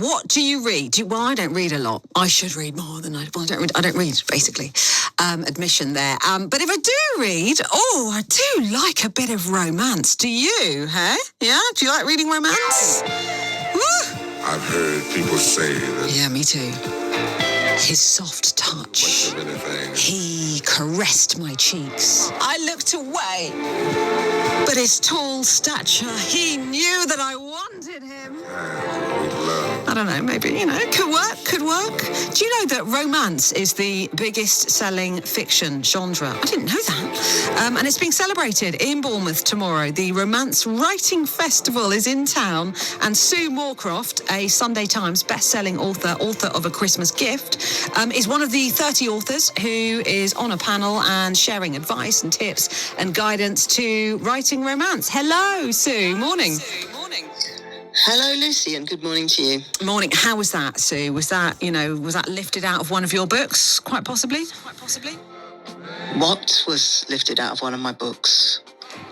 What do you read? Well, I don't read a lot. I should read more than I don't read. I don't read, basically. Admission there. But if I do read, I do like a bit of romance. Do you, huh? Yeah? Do you like reading romance? I've heard people say that... Yeah, me too. His soft touch. He caressed my cheeks. I looked away. But his tall stature, he knew that I wanted him. I don't know, maybe, could work. Do you know that romance is the biggest selling fiction genre? I didn't know that. And it's being celebrated in Bournemouth tomorrow. The Romance Writing Festival is in town, and Sue Moorcroft, a Sunday Times best-selling author of A Christmas Gift, is one of the 30 authors who is on a panel and sharing advice and tips and guidance to writing romance. Hello, Sue. Morning. Hello, Lucy, and good morning to you. Morning. How was that, Sue? Was that lifted out of one of your books, quite possibly? What was lifted out of one of my books?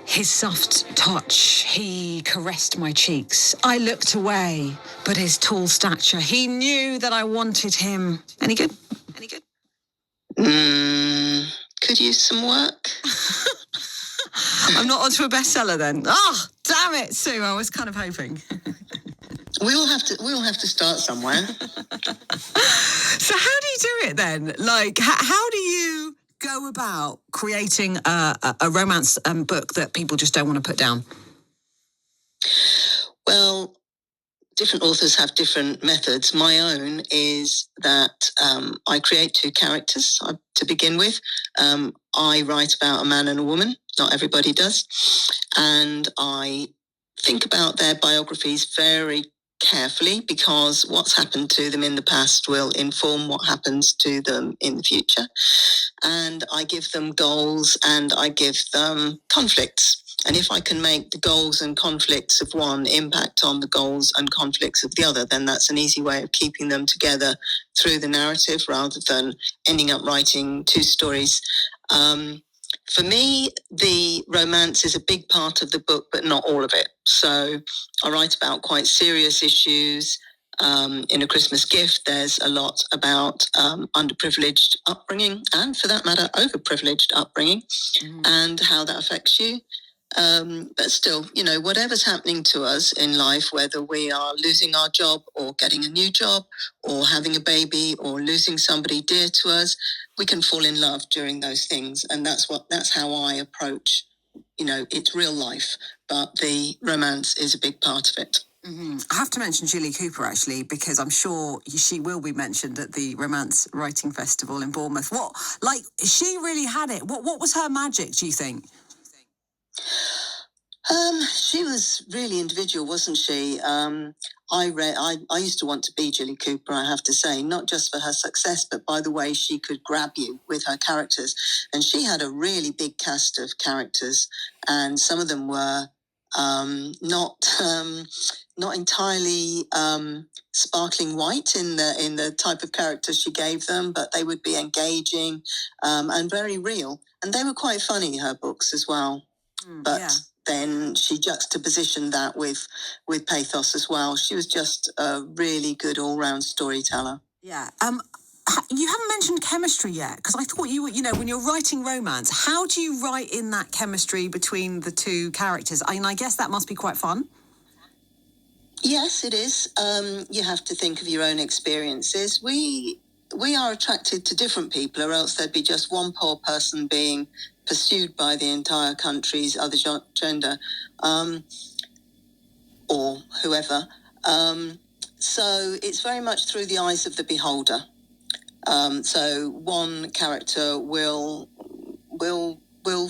His soft touch, he caressed my cheeks. I looked away, but his tall stature, he knew that I wanted him. Any good? Could use some work. I'm not onto a bestseller then. Oh, damn it, Sue. I was kind of hoping. We all have to start somewhere. So how do you do it then? Like, how do you go about creating a romance book that people just don't want to put down? Well, different authors have different methods. My own is that I create two characters to begin with. I write about a man and a woman. Not everybody does. And I think about their biographies very carefully, because what's happened to them in the past will inform what happens to them in the future. And I give them goals and I give them conflicts. And if I can make the goals and conflicts of one impact on the goals and conflicts of the other, then that's an easy way of keeping them together through the narrative, rather than ending up writing two stories. For me, the romance is a big part of the book, but not all of it. So I write about quite serious issues. In A Christmas Gift, there's a lot about underprivileged upbringing, and for that matter, overprivileged upbringing, and how that affects you. But still, whatever's happening to us in life, whether we are losing our job or getting a new job or having a baby or losing somebody dear to us, we can fall in love during those things. And that's how I approach, it's real life, but the romance is a big part of it. Mm-hmm. I have to mention Julie Cooper, actually, because I'm sure she will be mentioned at the Romance Writing Festival in Bournemouth. She really had it. What was her magic, do you think? She was really individual, wasn't she? I used to want to be Julie Cooper, I have to say, not just for her success, but by the way she could grab you with her characters. And she had a really big cast of characters, and some of them were not entirely sparkling white in the type of characters she gave them, but they would be engaging and very real. And they were quite funny, her books as well. Then she juxtapositioned that with pathos as well. She was just a really good all-round storyteller. Yeah. You haven't mentioned chemistry yet, because I thought you were, when you're writing romance, how do you write in that chemistry between the two characters? I guess that must be quite fun. Yes, it is. You have to think of your own experiences. We are attracted to different people, or else there'd be just one poor person being pursued by the entire country's other gender, or whoever. So it's very much through the eyes of the beholder. So one character will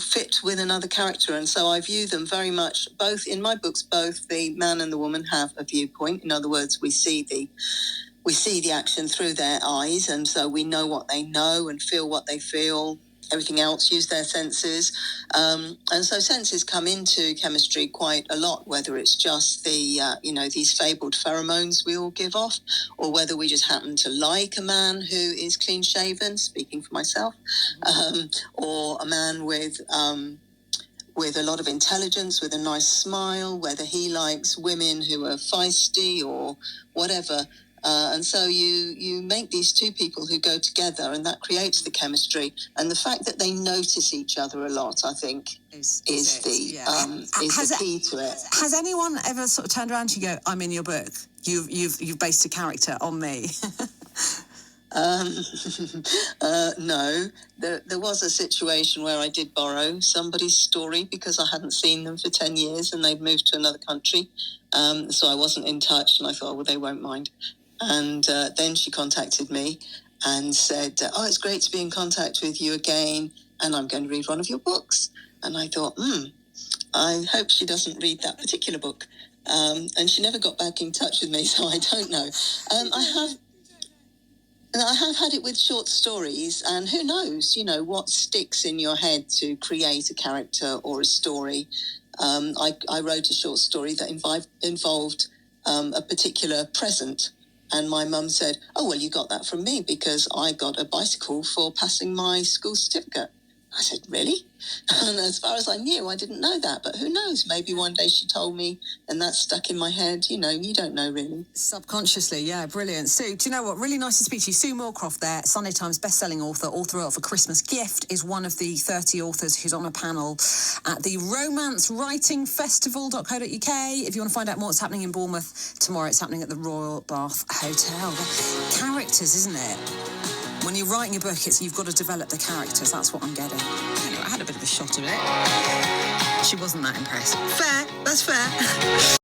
fit with another character, and so I view them very much, both in my books, both the man and the woman have a viewpoint. In other words, we see the action through their eyes, and so we know what they know and feel what they feel. Everything else, use their senses. And so senses come into chemistry quite a lot, whether it's just these fabled pheromones we all give off, or whether we just happen to like a man who is clean-shaven, speaking for myself, or a man with a lot of intelligence, with a nice smile, whether he likes women who are feisty or whatever. And so you make these two people who go together, and that creates the chemistry. And the fact that they notice each other a lot, I think, is the key to it. Has anyone ever sort of turned around to you and go, "I'm in your book. You've based a character on me"? No. There was a situation where I did borrow somebody's story because I hadn't seen them for 10 years and they'd moved to another country. So I wasn't in touch, and I thought, well, they won't mind. And then she contacted me and said, it's great to be in contact with you again, and I'm going to read one of your books. And I thought, I hope she doesn't read that particular book. And she never got back in touch with me, so I don't know. I have had it with short stories, and who knows, what sticks in your head to create a character or a story. I wrote a short story that involved a particular present. And my mum said, oh, well, you got that from me because I got a bicycle for passing my school certificate. I said, really? And as far as I knew, I didn't know that. But who knows? Maybe one day she told me and that stuck in my head. You don't know really. Subconsciously, yeah, brilliant. Sue, do you know what? Really nice to speak to you. Sue Moorcroft there, Sunday Times bestselling author of A Christmas Gift, is one of the 30 authors who's on a panel at the Romance Writing Festival.co.uk. If you want to find out more what's happening in Bournemouth tomorrow, it's happening at the Royal Bath Hotel. Characters, isn't it? When you're writing a book, you've got to develop the characters. That's what I'm getting. Anyway, I had a bit of a shot of it. She wasn't that impressed. Fair. That's fair.